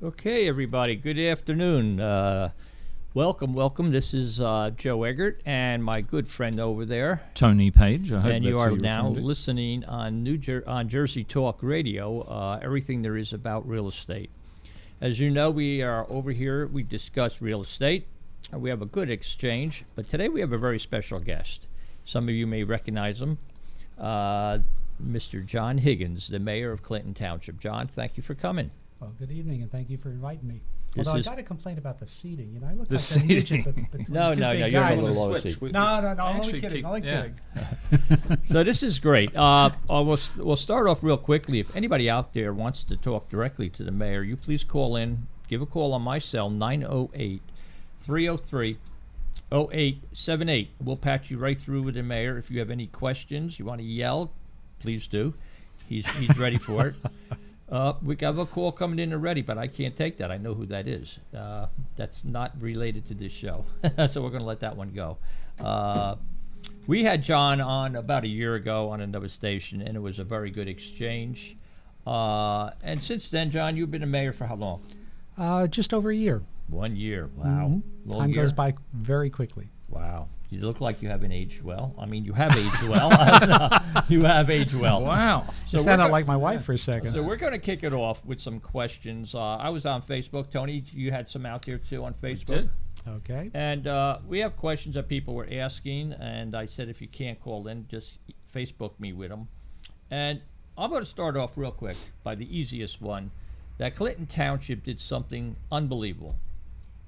Okay, everybody. Good afternoon. Welcome. This is Joe Eggert and my good friend over there. Tony Page. I hope And that's you who are you're now referring to. listening on on Jersey Talk Radio. Everything there is about real estate. As you know, we are over here. We discuss real estate. We have a good exchange, but today we have a very special guest. Some of you may recognize him, Mr. John Higgins, the mayor of Clinton Township. John, thank you for coming. Well, good evening, and thank you for inviting me. This Although I is- got to complain about the seating. You know, I look The like a midget seating. between No, two no, big no, you're a guys. little low Switch. seat. No, I'm only Actually kidding. keep- Only yeah. kidding. So this is great. We'll start off real quickly. If anybody out there wants to talk directly to the mayor, you please call in. Give a call on my cell, 908-303-0878. We'll patch you right through with the mayor. If you have any questions, you want to yell, please do. He's ready for it. We got a call coming in already, but I can't take that. I know who that is. That's not related to this show. So we're going to let that one go. We had John on about a year ago on another station, and it was a very good exchange. And since then, John, you've been a mayor for how long? Just over a year. 1 year. Wow. Mhm. Long Time year. goes by very quickly. Wow. You look like you haven't aged well. I mean, you have aged well. You have aged well. Wow. So we're sounded go- like my wife for a second. So we're going to kick it off with some questions. I was on Facebook. Tony, you had some out there too on Facebook. did. Okay. And we have questions that people were asking, and I said if you can't call in, just Facebook me with them. And I'm going to start off real quick by the easiest one, that Clinton Township did something unbelievable.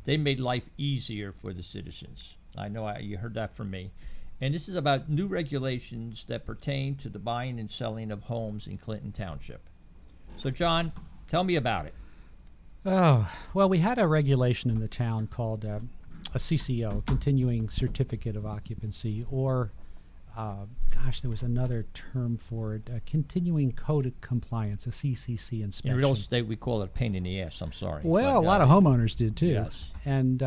They made life easier for the citizens. I know you heard that from me. And this is about new regulations that pertain to the buying and selling of homes in Clinton Township. So, John, tell me about it. Oh, well, we had a regulation in the town called a CCO, Continuing Certificate of Occupancy, or, there was another term for it, a Continuing Code of Compliance, a CCC inspection. In real estate, we call it a pain in the ass. I'm sorry. Well, But, a lot of homeowners did too. Yes. And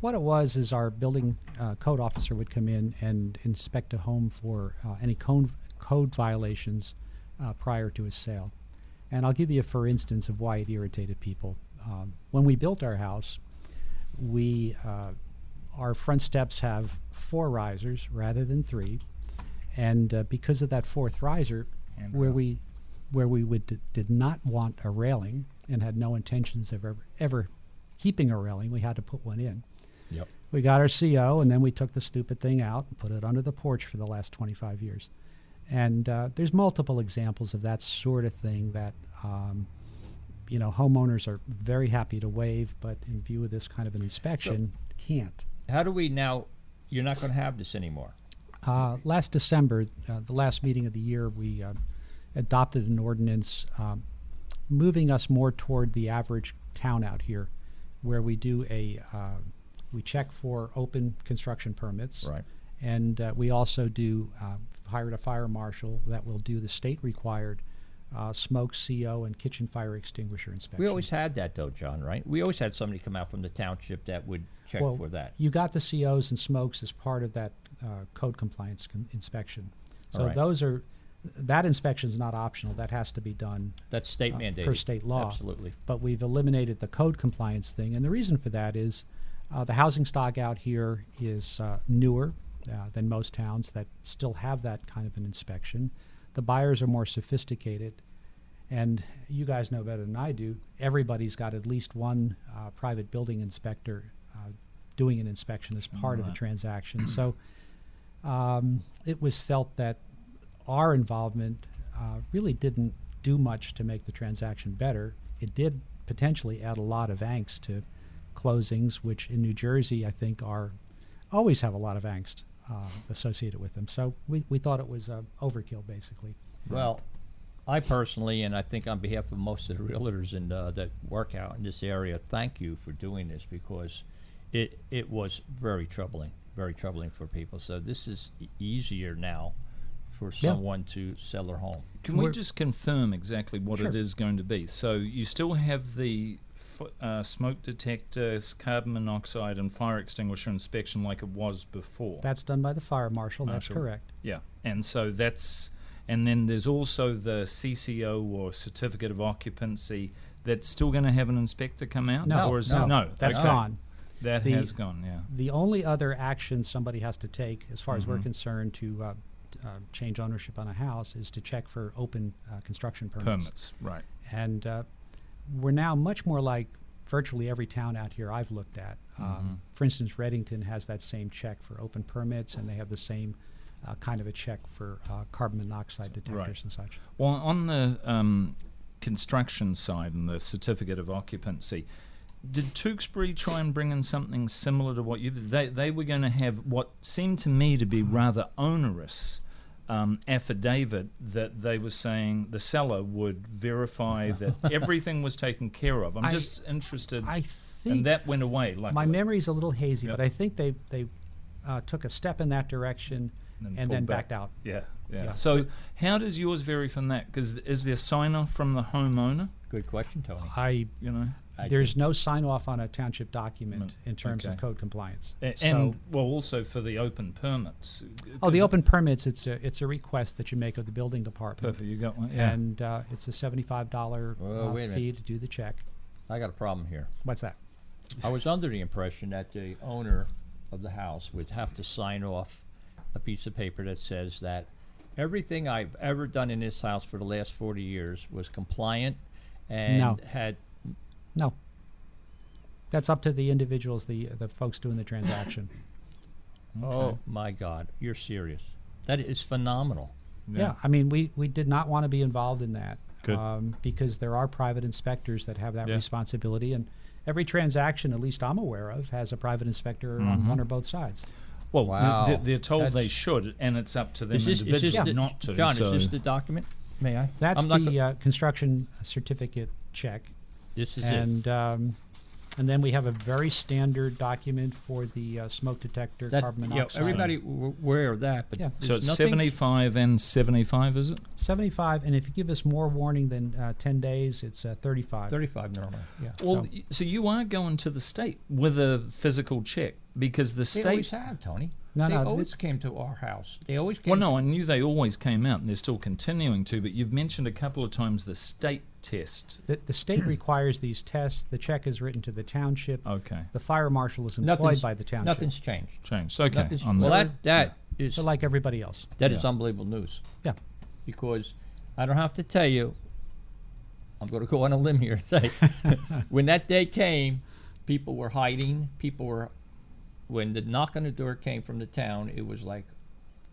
what it was is our building code officer would come in and inspect a home for any code violations prior to a sale. And I'll give you a for instance of why it irritated people. When we built our house, our front steps have 4 risers rather than 3, and because of that 4th riser, where we did not want a railing and had no intentions of ever keeping a railing, we had to put one in. Yep. We got our CO, and then we took the stupid thing out and put it under the porch for the last 25 years. And there's multiple examples of that sort of thing that homeowners are very happy to waive, but in view of this kind of an inspection, can't. How do we now? You're not going to have this anymore. Last December, the last meeting of the year, we adopted an ordinance moving us more toward the average town out here, where we do we check for open construction permits. Right. And we also do hired a fire marshal that will do the state-required smoke, CO, and kitchen fire extinguisher inspection. We always had that, though, John, right? We always had somebody come out from the township that would check Well, for that. You got the COs and smokes as part of that code compliance inspection. So All right. that inspection is not optional. That has to be done That's state mandated. per state law. Absolutely. But we've eliminated the code compliance thing, and the reason for that is the housing stock out here is newer than most towns that still have that kind of an inspection. The buyers are more sophisticated, and you guys know better than I do, everybody's got at least one private building inspector doing an inspection as part of the transaction. So it was felt that our involvement really didn't do much to make the transaction better. It did potentially add a lot of angst to closings, which in New Jersey I think always have a lot of angst associated with them. So we thought it was overkill, basically. Well, I personally, and I think on behalf of most of the realtors that work out in this area, thank you for doing this, because it was very troubling for people. So this is easier now for someone to sell their home. Can we just confirm exactly what Sure. it is going to be? So you still have the smoke detectors, carbon monoxide, and fire extinguisher inspection like it was before. That's done by the fire marshal. That's Marshal. correct. Yeah, and so that's and then there's also the CCO or certificate of occupancy that's still going to have an inspector come out? No, or is no, that's okay. gone. That The- has gone, yeah. The only other action somebody has to take, as far as we're Mhm. concerned, to change ownership on a house is to check for open construction permits. Permits, right. And we're now much more like virtually every town out here I've looked at. For instance, Reddington has that same check for open permits, and they have the same kind of a check for carbon monoxide detectors Right. and such. Well, on the construction side and the certificate of occupancy, did Tewkesbury try and bring in something similar to what you did? They were going to have what seemed to me to be rather onerous affidavit that they were saying the seller would verify that everything was taken care of. I'm just interested. I And think that went away. Luckily. my memory's a little hazy, Yep. but I think they took a step in that direction and pulled then back. backed out. Yeah. Yeah. So how does yours vary from that? Because is there sign off from the homeowner? Good question, Tony. You know, There's no sign off on a township document Mm, in terms of okay. code compliance. and So- well, also for the open permits. oh, the 'Cause- open permits, it's a request that you make of the building department. Perfect. You got one. Yeah. And it's a $75 Whoa, wait a fee minute. to do the check. I got a problem here. What's that? I was under the impression that the owner of the house would have to sign off a piece of paper that says that everything I've ever done in this house for the last 40 years was compliant and No. had. No. That's up to the individuals, the folks doing the transaction. Oh my God, you're serious? That is phenomenal. Yeah, I mean, we did not want to be involved in that Good. because there are private inspectors that have that Yeah. responsibility, and every transaction, at least I'm aware of, has a private inspector on one or both sides. Well, Wow. they're told they That's- should, and it's up to them Is this individually the, not to. John, so is this the document? May I? That's I'm not the go- construction certificate check, This is it. and then we have a very standard document for the smoke detector, That, carbon yeah, monoxide. everybody aware of that, but Yeah. so there's it's nothing- 75 and 75, is it? 75, and if you give us more warning than 10 days, it's 35. 35 normally. Yeah. Well, So- so you are going to the state with a physical check because the They always state. have, Tony. No, they no, always came to our house. They always came. Well, no, I knew they always came out, and they're still continuing to. But you've mentioned a couple of times the state test. The state requires these tests. The check is written to the township. Okay, The fire marshal is employed Nothing's- by the township. Nothing's changed. changed. Okay, Nothing's, on well, that. that is So like everybody else. that is Yeah. unbelievable news. Yeah. Because I don't have to tell you. I'm going to go on a limb here and say, when that day came, people were hiding. People were. When the knock on the door came from the town, it was like,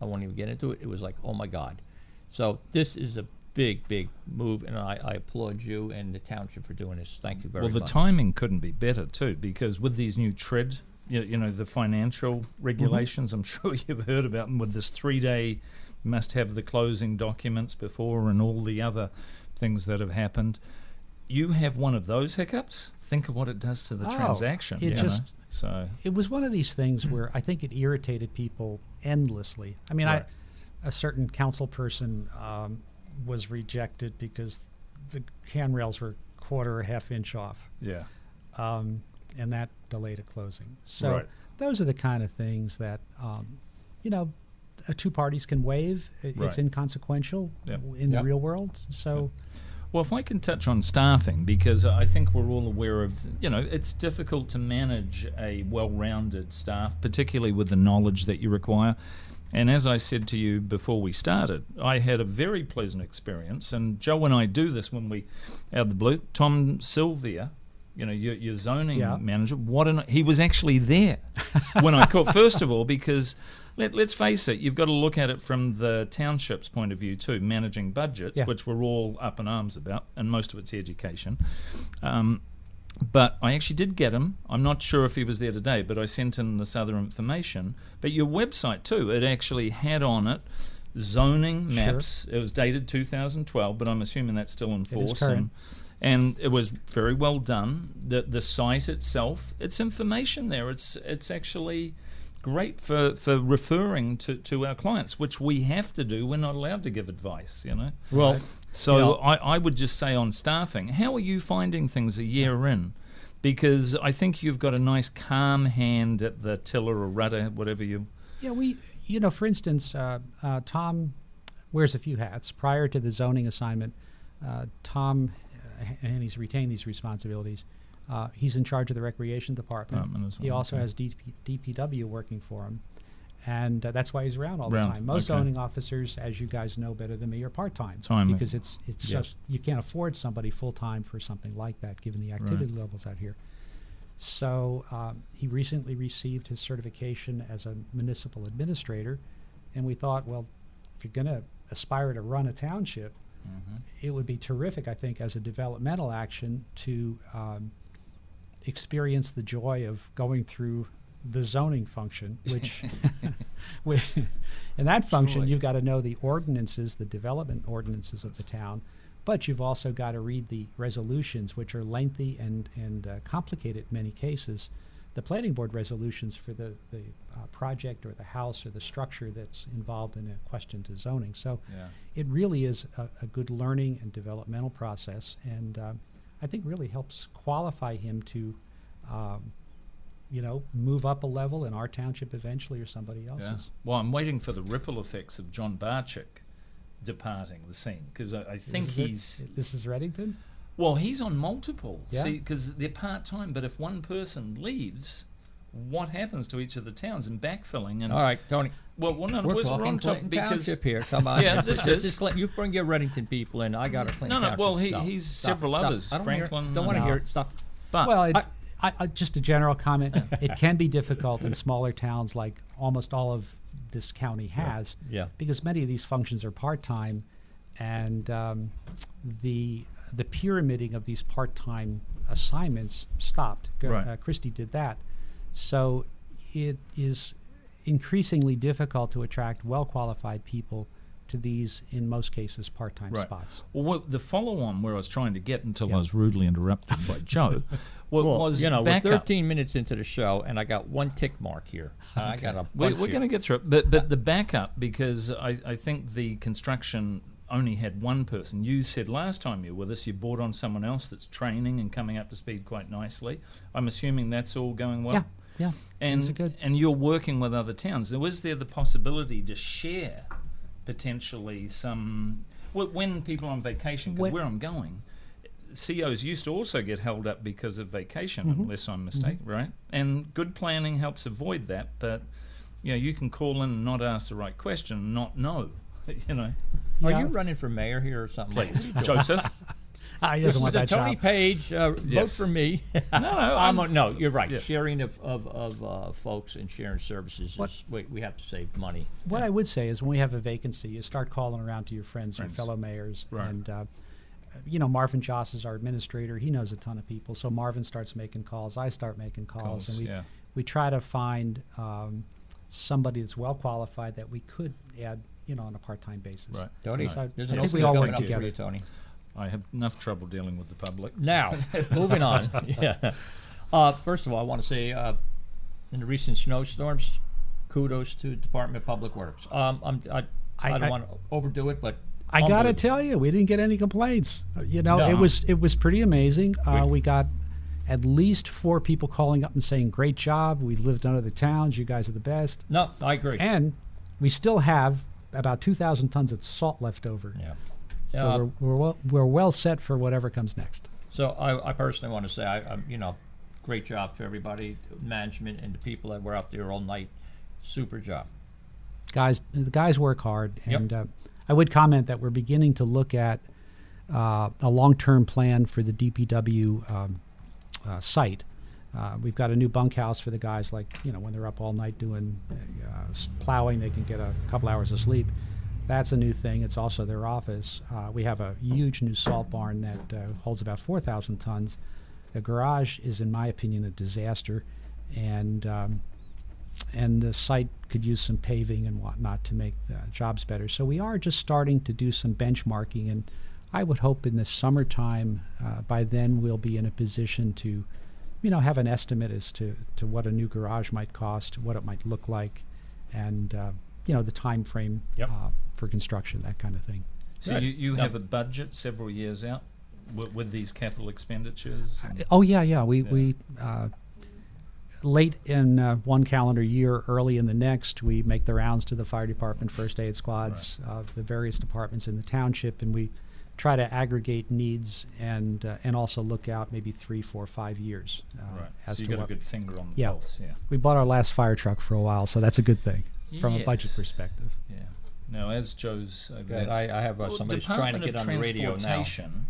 I won't even get into it. It was like, oh my God. So this is a big, big move, and I applaud you and the township for doing this. Thank you very Well, much. the timing couldn't be better too, because with these new TRID, you know, the financial regulations, I'm sure you've heard about them. With this 3-day, must have the closing documents before, and all the other things that have happened. You have one of those hiccups. Think of what it does to the Oh, transaction. it you just- know? So It was one of these things where I think it irritated people endlessly. I mean, Right. a certain council person was rejected because the handrails were quarter or half inch off, yeah, and that delayed a closing. So Right. those are the kind of things that, two parties can waive. It's Right. inconsequential Yep. in the Yep. real world. So Well, if I can touch on staffing, because I think we're all aware of, you know, it's difficult to manage a well-rounded staff, particularly with the knowledge that you require. And as I said to you before we started, I had a very pleasant experience. And Joe and I do this when we, out of the blue, Tom Sylvia, you know, your zoning Yeah. manager, he was actually there when I called, first of all, because let's face it, you've got to look at it from the township's point of view too, managing budgets, Yeah. which we're all up in arms about, and most of it's education. But I actually did get him. I'm not sure if he was there today, but I sent him this other information. But your website too, it actually had on it zoning maps. It was dated 2012, but I'm assuming that's still in force. current. And it was very well done. The site itself, it's information there. It's actually great for referring to our clients, which we have to do. We're not allowed to give advice, you know. well, So you know, I would just say on staffing, how are you finding things a year in? Because I think you've got a nice calm hand at the tiller or rudder, whatever you... yeah, for instance, Tom wears a few hats. Prior to the zoning assignment, Tom, and he's retained these responsibilities, he's in charge of the recreation department. He also has DPW working for him. And that's why he's around all the time. Most zoning officers, as you guys know better than me, are part-time. Because it's just, you can't afford somebody full-time for something like that, given the activity levels out here. So he recently received his certification as a municipal administrator. And we thought, well, if you're going to aspire to run a township, it would be terrific, I think, as a developmental action to experience the joy of going through the zoning function, which in that function you've got to know the ordinances, the development ordinances of the town, but you've also got to read the resolutions, which are lengthy and complicated in many cases. The planning board resolutions for the project or the house or the structure that's involved in a question to zoning. So it really is a good learning and developmental process, and I think really helps qualify him to move up a level in our township eventually or somebody else's. Yeah. Well, I'm waiting for the ripple effects of John Barczyk departing the scene, because I think This is Reddington? Well, he's on multiple. Yeah. See, because they're part-time, but if one person leaves, what happens to each of the towns in backfilling? And All right, Tony. Well, no, We're we're talking on top Clinton because Township here. Come on. Yeah, this is Clinton. You bring your Reddington people in. I got a Clinton no. Township. Well, No, he's stop, several stop. others. I don't wanna Franklin. hear, don't want to No. hear it. Stop. But Well, just a general comment. It can be difficult in smaller towns like almost all of this county has, Yeah. because many of these functions are part-time, and the pyramiding of these part-time assignments stopped. Right. Christie did that. So it is increasingly difficult to attract well-qualified people to these, in most cases, part-time Right. spots. Well, the follow-on where I was trying to get until I was rudely interrupted by Joe was we're back 13 minutes into the show, and I got one tick mark here. I got a bunch We're going to get through it, but the backup, because I think the construction only had one person. You said last time you were with us, you brought on someone else that's training and coming up to speed quite nicely. I'm assuming that's all going well? Yeah. Things are And good. and you're working with other towns. Now, is there the possibility to share potentially some when people are on vacation? Because where I'm going, COs used to also get held up because of vacation, unless I'm mistaken, right? And good planning helps avoid that. But you can call in and not ask the right question, and not know. Are Yeah. you running for mayor here or something? Please, Joseph. He This doesn't is want the that Tony job. Page. Vote Yes. for me. No, No, you're right. Yeah. Sharing of folks and sharing services is we have to save money. What I would say is when we have a vacancy, you start calling around to your friends. Your fellow mayors. Right. And, Marvin Joss is our administrator. He knows a ton of people. So Marvin starts making calls. I start making calls. And we try to find somebody that's well qualified that we could add, on a part-time basis. Right. Tony, So there's I an think we opening all coming work up for together. you, Tony. I have enough trouble dealing with the public. Now, moving on. Yeah. First of all, I want to say, in the recent snowstorms, kudos to Department of Public Works. I don't want to overdo it, but I got to unbelievable. tell you, we didn't get any complaints. No. It was pretty amazing. We got at least 4 people calling up and saying, "Great job. We lived under the towns. You guys are the best." No, I agree. And we still have about 2,000 tons of salt left over. Yeah. So we're well set for whatever comes next. So I personally want to say, great job to everybody, management and the people that were out there all night. Super job. The guys work hard, and I would comment that we're beginning to look at a long-term plan for the DPW site. We've got a new bunkhouse for the guys, like, when they're up all night doing plowing, they can get a couple hours of sleep. That's a new thing. It's also their office. We have a huge new salt barn that holds about 4,000 tons. The garage is, in my opinion, a disaster, and the site could use some paving and whatnot to make the jobs better. So we are just starting to do some benchmarking, and I would hope in the summertime, by then we'll be in a position to, have an estimate as to what a new garage might cost, what it might look like, and the time frame for construction, that kind of thing. So you have a budget several years out with these capital expenditures? Oh yeah. We late in one calendar year, early in the next, we make the rounds to the fire department, first aid squads, the various departments in the township, and we try to aggregate needs and also look out maybe 3, 4, 5 years. Right. As So you to got a what, good finger on the Yeah. pulse. Yeah. we bought our last fire truck for a while, so that's a good thing from a budget Yes. perspective. Yeah. Now, as Joe's over there, I have well, somebody's trying to Department get of on the radio now. Transportation,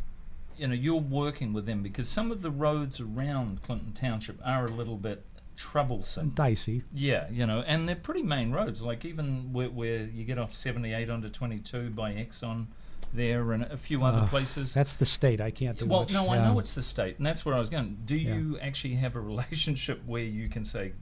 you know, you're working with them because some of the roads around Clinton Township are a little bit troublesome. Dicey. Yeah, you know, and they're pretty main roads. Like even where you get off 78 onto 22 by Exxon there and a few other places. That's the state. I can't do Well, much. no, I Yeah. know it's the state, and that's where I was going. Do you actually have a relationship where you can say,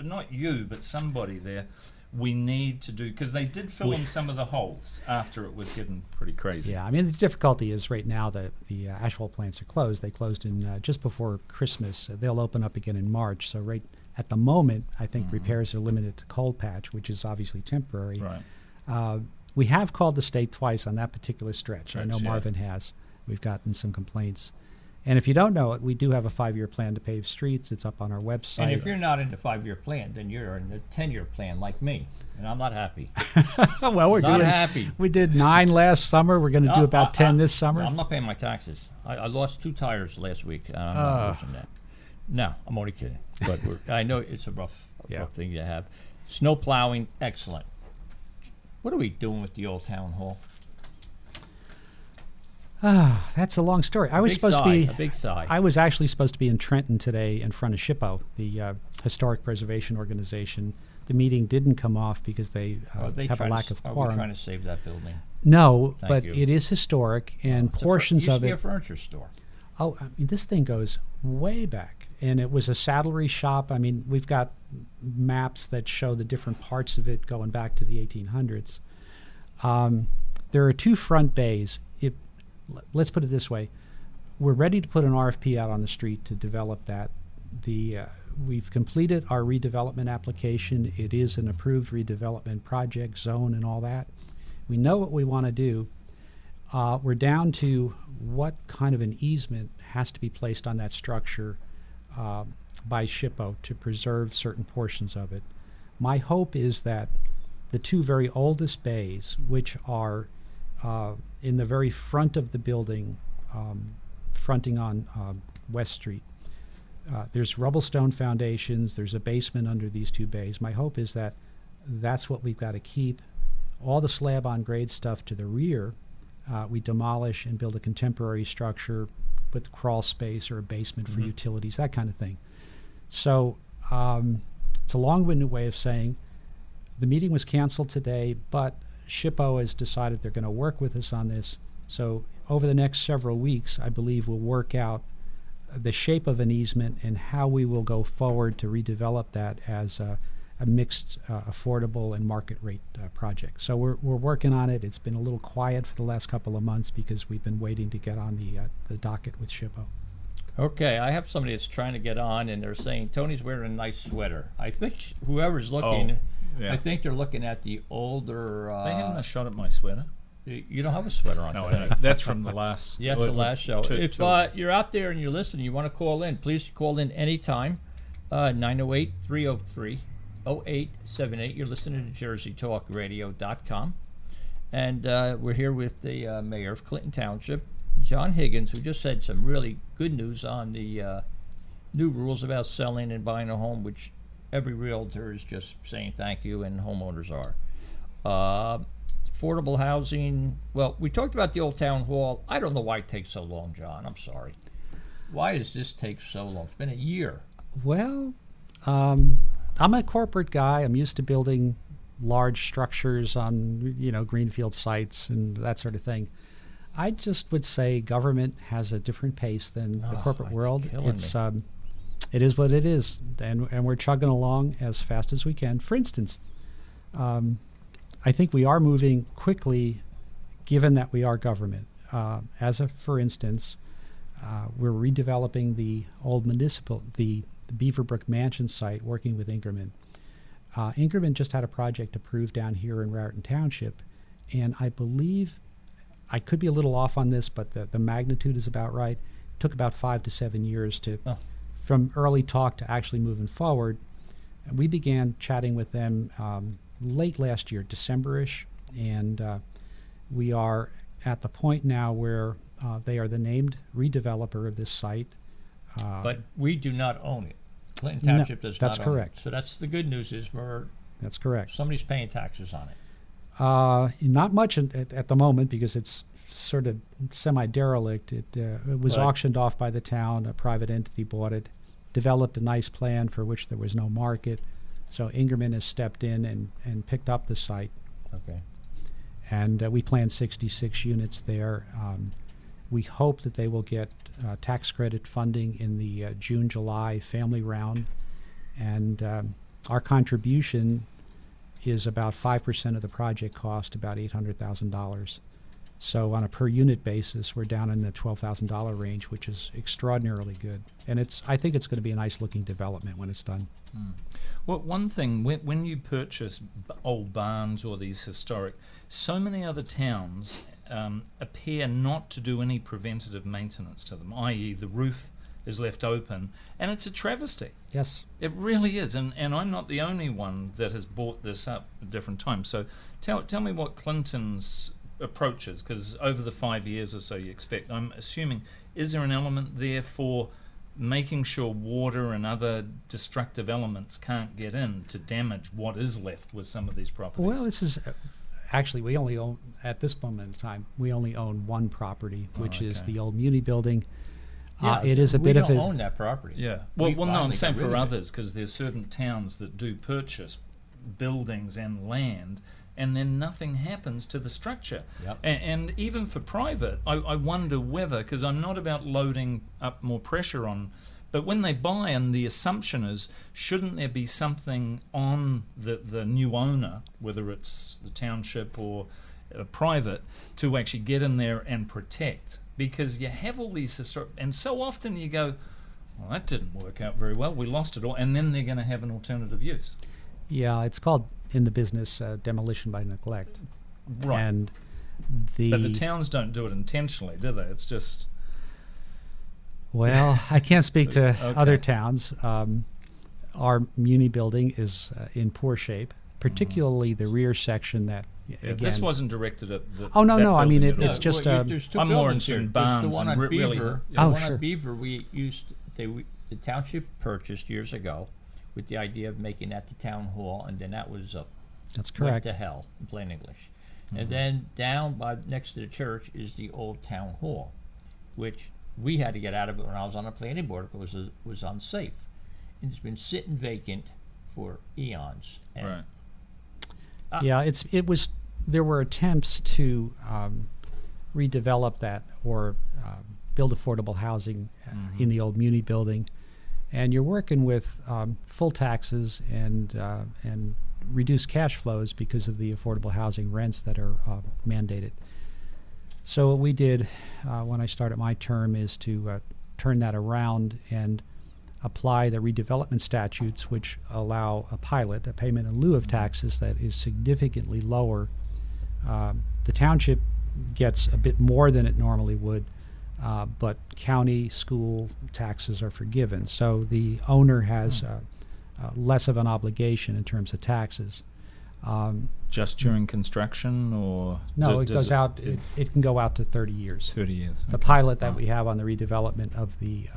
not you, but somebody there, we need to do, because they did fill in some of the holes after it was getting pretty crazy. Yeah, I mean, the difficulty is right now that the asphalt plants are closed. They closed in just before Christmas. They'll open up again in March. So right at the moment, I think repairs are limited to cold patch, which is obviously temporary. Right. We have called the state twice on that particular stretch. I know Stretch, yeah. Marvin has. We've gotten some complaints. And if you don't know it, we do have a 5-year plan to pave streets. It's up on our website. And if you're not in the 5-year plan, then you're in the 10-year plan like me, and I'm not happy. well, we're Not doing. happy. We did 9 last summer. We're going to do about 10 this summer. I'm not paying my taxes. I lost 2 tires last week. And I'm not losing that. No, I'm only kidding. But I know it's a rough thing to have. Snow plowing, excellent. What are we doing with the old town hall? That's a long story. I was Big supposed sigh, to be. a big sigh. I was actually supposed to be in Trenton today in front of SHPO, the Historic Preservation Organization. The meeting didn't come off because they have a lack of Are we quorum. trying to save that building? No, Thank but you. it is historic, and It's portions used of to be it. a furniture store. Oh, I mean, this thing goes way back, and it was a saddlery shop. I mean, we've got maps that show the different parts of it going back to the 1800s. There are 2 front bays. Let's put it this way: we're ready to put an RFP out on the street to develop that. We've completed our redevelopment application. It is an approved redevelopment project, zone, and all that. We know what we want to do. We're down to what kind of an easement has to be placed on that structure by SHPO to preserve certain portions of it. My hope is that the 2 very oldest bays, which are in the very front of the building, fronting on West Street, there's rubble stone foundations, there's a basement under these 2 bays. My hope is that that's what we've got to keep. All the slab on grade stuff to the rear, we demolish and build a contemporary structure with crawl space or a basement for utilities, that kind of thing. So it's a long-winded way of saying the meeting was canceled today, but SHPO has decided they're going to work with us on this. So over the next several weeks, I believe we'll work out the shape of an easement and how we will go forward to redevelop that as a mixed, affordable, and market rate project. So we're working on it. It's been a little quiet for the last couple of months because we've been waiting to get on the docket with SHPO. Okay, I have somebody that's trying to get on, and they're saying Tony's wearing a nice sweater. I think whoever's looking, yeah. I think they're looking at the older. They having a shot at my sweater? You don't have a sweater on No, today. that's from the last. Yes, the last show. If you're out there and you're listening, you want to call in, please call in anytime. 908-303-0878. You're listening to JerseyTalkRadio.com. And we're here with the mayor of Clinton Township, John Higgins, who just said some really good news on the new rules about selling and buying a home, which every realtor is just saying thank you, and homeowners are. Affordable housing. Well, we talked about the old town hall. I don't know why it takes so long, John. I'm sorry. Why does this take so long? It's been a year. Well, I'm a corporate guy. I'm used to building large structures on, greenfield sites and that sort of thing. I just would say government has a different pace than the corporate world. It is what it is, and we're chugging along as fast as we can. For instance, I think we are moving quickly, given that we are government. For instance, we're redeveloping the old the Beaverbrook Mansion site, working with Ingerman. Ingerman just had a project approved down here in Raritan Township, and I believe, I could be a little off on this, but the magnitude is about right. It took about 5 to 7 years to from early talk to actually moving forward, we began chatting with them late last year, December-ish, and we are at the point now where they are the named redeveloper of this site. But we do not own it. Clinton No, Township does that's not own correct. it. So that's the good news is That's correct. somebody's paying taxes on it. Not much at the moment because it's sort of semi-derelict. It was Right. auctioned off by the town. A private entity bought it, developed a nice plan for which there was no market. So Ingerman has stepped in and picked up the site. Okay. And we plan 66 units there. We hope that they will get tax credit funding in the June-July family round. And our contribution is about 5% of the project cost, about $800,000. So on a per unit basis, we're down in the $12,000 range, which is extraordinarily good. And I think it's going to be a nice looking development when it's done. Well, one thing, when you purchase old barns or these historic, so many other towns appear not to do any preventative maintenance to them, i.e. the roof is left open, and it's a travesty. Yes. It really is, and I'm not the only one that has brought this up at different times. So tell me what Clinton's approach is, because over the 5 years or so you expect, I'm assuming, is there an element there for making sure water and other destructive elements can't get in to damage what is left with some of these properties? Well, this is actually, we only own, at this moment in time, we only own one property, which is okay. the old Muni building. Yeah, It is a bit of We a. don't own that property. Yeah. We Well, no, I'm finally saying got rid for of it. others, because there's certain towns that do purchase buildings and land, and then nothing happens to the structure. Yep. And even for private, I wonder whether, because I'm not about loading up more pressure on, but when they buy, and the assumption is, shouldn't there be something on the new owner, whether it's the township or private, to actually get in there and protect? Because you have all these historic, and so often you go, well, that didn't work out very well, we lost it all, and then they're going to have an alternative use. Yeah, it's called in the business demolition by neglect. Right. And But the towns don't do it intentionally, do they? It's just... Well, I can't speak So, to okay. other towns. Our Muni building is in poor shape, particularly the rear section that, Yeah, again... this wasn't directed at the... Oh, no, that no, I mean, building at it's all. just, there's two I'm more buildings interested here. in It's barns the one and on really- Beaver. The Oh, one sure. on Beaver we used, the township purchased years ago with the idea of making that the town hall, and then that was That's went correct. to hell, in plain English. And then down by next to the church is the old town hall, which we had to get out of it when I was on the planning board because it was unsafe. And it's been sitting vacant for eons. And Right. Yeah, there were attempts to redevelop that or build affordable housing in the old Muni building, and you're working with full taxes and reduced cash flows because of the affordable housing rents that are mandated. So what we did when I started my term is to turn that around and apply the redevelopment statutes, which allow a pilot, a payment in lieu of taxes that is significantly lower. The township gets a bit more than it normally would, but county, school taxes are forgiven. So the owner has less of an obligation in terms of taxes. Just during construction, or... No, it does goes out, it can go out to 30 years. 30 years. The okay. pilot that Wow. we have on the redevelopment of the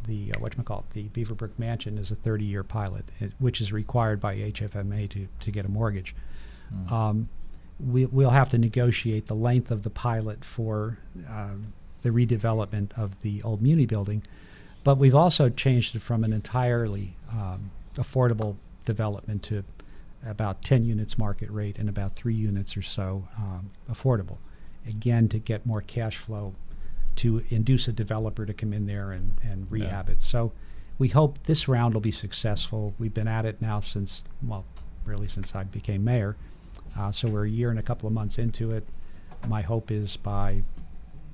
whatchamacallit, the Beaverbrook Mansion is a 30-year pilot, which is required by HFMA to get a mortgage. We'll have to negotiate the length of the pilot for the redevelopment of the old Muni building, but we've also changed it from an entirely affordable development to about 10 units market rate and about 3 units or so affordable, again to get more cash flow to induce a developer to come in there and rehab it. So we hope this round will be successful. We've been at it now since, well, really since I became mayor. So we're a year and a couple of months into it. My hope is by,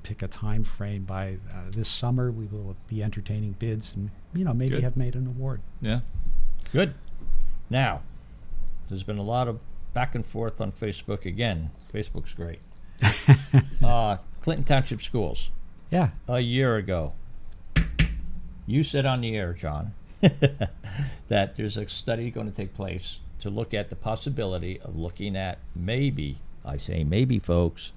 pick a time frame, by this summer we will be entertaining bids and, maybe Good. have made an award. Yeah. Good. Now, there's been a lot of back and forth on Facebook again. Facebook's great. Clinton Township Schools. Yeah. A year ago, You said on the air, John, that there's a study going to take place to look at the possibility of looking at maybe, I say maybe, folks,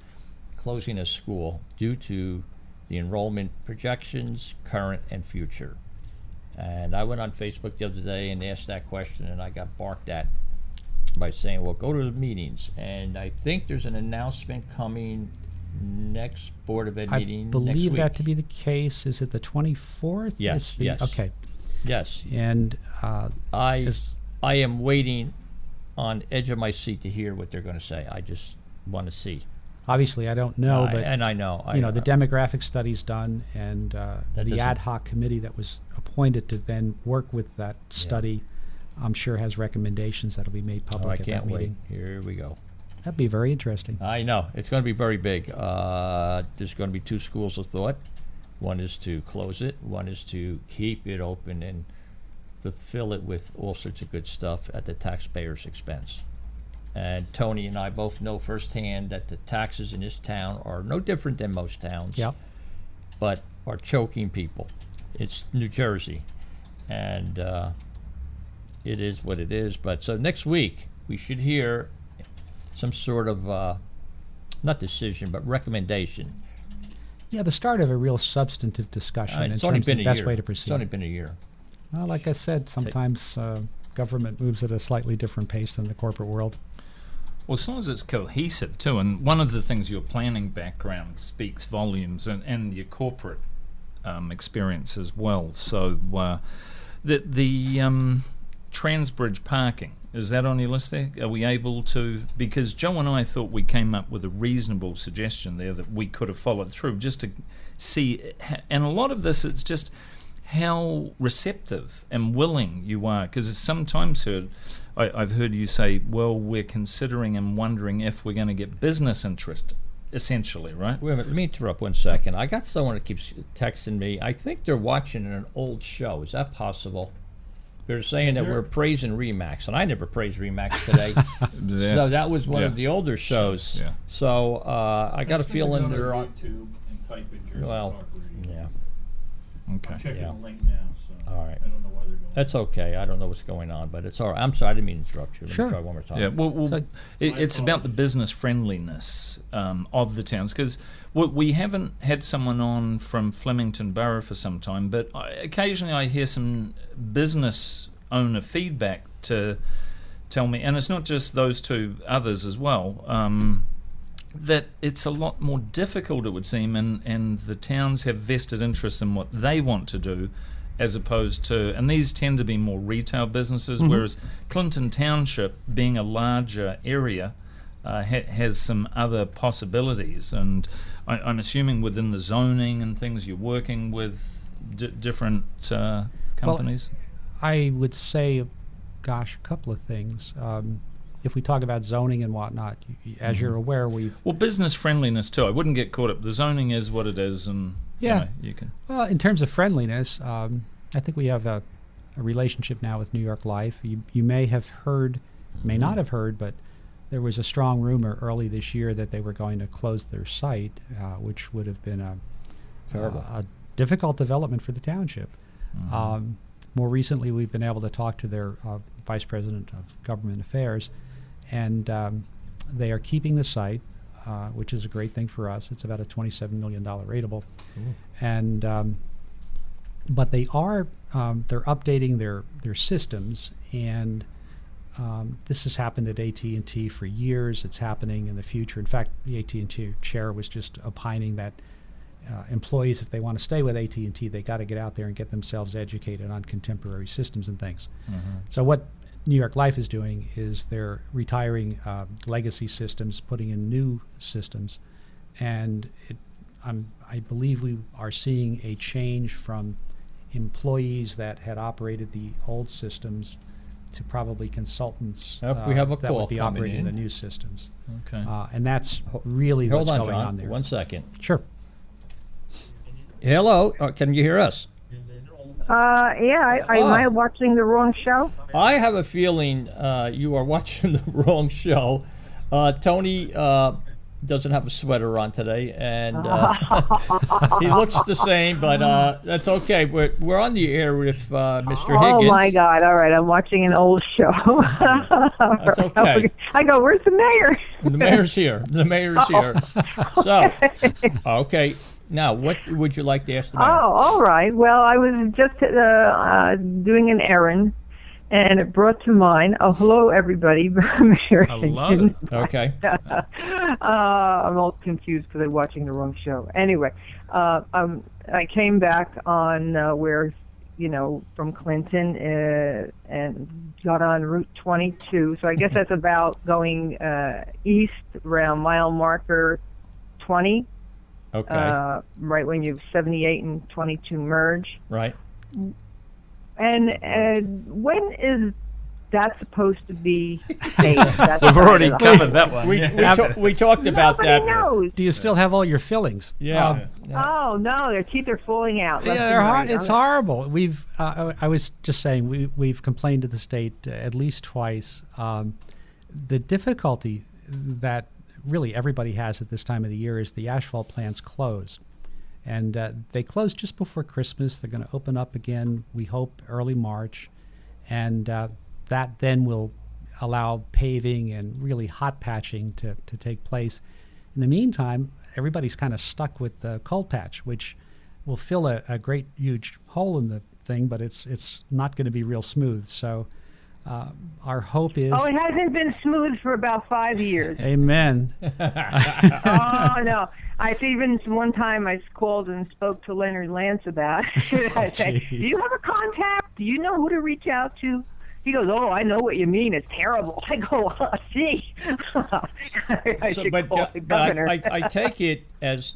closing a school due to the enrollment projections, current and future. And I went on Facebook the other day and asked that question, and I got barked at by saying, well, go to the meetings. And I think there's an announcement coming next Board of Ed I meeting next believe week. that to be the case. Is it the 24th? Yes, It's the- yes. Okay. Yes. And I is- am waiting on edge of my seat to hear what they're going to say. I just want to see. obviously, I don't know, but and I know. you know, the demographic study's done, and That the doesn't- ad hoc committee that was appointed to then work with that study, I'm sure has recommendations that'll be made Oh, I public at can't that wait. meeting. Here we go. That'd be very interesting. I know. It's going to be very big. There's going to be two schools of thought. One is to close it. One is to keep it open and fulfill it with all sorts of good stuff at the taxpayer's expense. And Tony and I both know firsthand that the taxes in this town are no different than most towns. Yep. But are choking people. It's New Jersey, and it is what it is. But so next week we should hear some sort of not decision but recommendation. Yeah, the start of a real substantive discussion in It's only terms been of a the best year. way to It's proceed. only been a year. Well, like I said, sometimes government moves at a slightly different pace than the corporate world. Well, as long as it's cohesive too, and one of the things your planning background speaks volumes, and your corporate experience as well. So the Transbridge parking, is that on your list there? Are we able to, because Joe and I thought we came up with a reasonable suggestion there that we could have followed through, just to see, and a lot of this, it's just how receptive and willing you are, because sometimes I've heard you say, well, we're considering and wondering if we're going to get business interest, essentially, right? Wait a minute, let me interrupt 1 second. I got someone that keeps texting me. I think they're watching an old show. Is that possible? They're saying that we're praising Remax, and I never praised Remax today. Yeah. So that was one Yeah. of the older shows. Yeah. So I got a feeling Go to they're on. YouTube and type in Jersey Well, Talk Radio. yeah, Okay. I'm checking Yeah. the link now, so All right. I don't know why they're going. that's okay. I don't know what's going on, but it's all right. I'm sorry, I didn't mean to interrupt you. Let Sure. me try one more time. Yeah, well So- it's about the business friendliness of the towns, because we haven't had someone on from Flemington Borough for some time, but occasionally I hear some business owner feedback to tell me, and it's not just those two, others as well, that it's a lot more difficult, it would seem, and the towns have vested interest in what they want to do, as opposed to, and these tend to be more retail businesses, whereas Clinton Township, being a larger area, has some other possibilities, and I'm assuming within the zoning and things you're working with different companies. I would say, gosh, a couple of things. If we talk about zoning and whatnot, as you're aware, we've Well, business friendliness too. I wouldn't get caught up. The zoning is what it is, and Yeah. you can. well, in terms of friendliness, I think we have a relationship now with New York Life. You may have heard, may not have heard, but there was a strong rumor early this year that they were going to close their site, which would have been Terrible. a difficult development for the township. More recently, we've been able to talk to their vice president of government affairs, and they are keeping the site, which is a great thing for us. It's about a $27 million rateable, and but they are they're updating their systems, and this has happened at AT&T for years. It's happening in the future. In fact, the AT&T chair was just opining that employees, if they want to stay with AT&T, they got to get out there and get themselves educated on contemporary systems and things. So what New York Life is doing is they're retiring legacy systems, putting in new systems, and I believe we are seeing a change from employees that had operated the old systems to probably consultants Yep, we have a that call would be coming operating in. the new systems. Okay. And that's really Hold what's on, going John. on there. 1 second. Sure. Hello, can you hear us? Am I watching the wrong show? I have a feeling you are watching the wrong show. Tony doesn't have a sweater on today, and he looks the same, but that's okay. We're on the air with Mr. Higgins. Oh my God! All right, I'm watching an old show. That's okay. I go, where's the mayor? The mayor's here. The mayor's here. So, okay. Now, what would you like to ask the mayor? Oh, all right. Well, I was just doing an errand, and it brought to mind. Oh, hello, everybody. Mayor Hello. Higgins. Okay. I'm all confused because I'm watching the wrong show. Anyway, I came back on where, from Clinton and got on Route 22. So I guess that's about going east around mile marker 20. Okay. Right when you 78 and 22 merge. Right. And when is that supposed to be paved? We've already covered that one. We talked about Nobody that. knows. Do you still have all your fillings? Yeah. Oh no, their teeth are falling out. Yeah, left they're and hard. right. It's horrible. We've. I was just saying we've complained to the state at least twice. The difficulty that really everybody has at this time of the year is the asphalt plants close, and they close just before Christmas. They're going to open up again, we hope, early March, and that then will allow paving and really hot patching to take place. In the meantime, everybody's kind of stuck with the cold patch, which will fill a great huge hole in the thing, but it's not going to be real smooth. So our hope is. Oh, it hasn't been smooth for about 5 years. Amen. Oh no! I even one time I called and spoke to Leonard Lance about it. I said, geez. "Do you have a contact? Do you know who to reach out to?" He goes, "Oh, I know what you mean. It's terrible." I go, "Oh, gee." I should call the governor. I take it as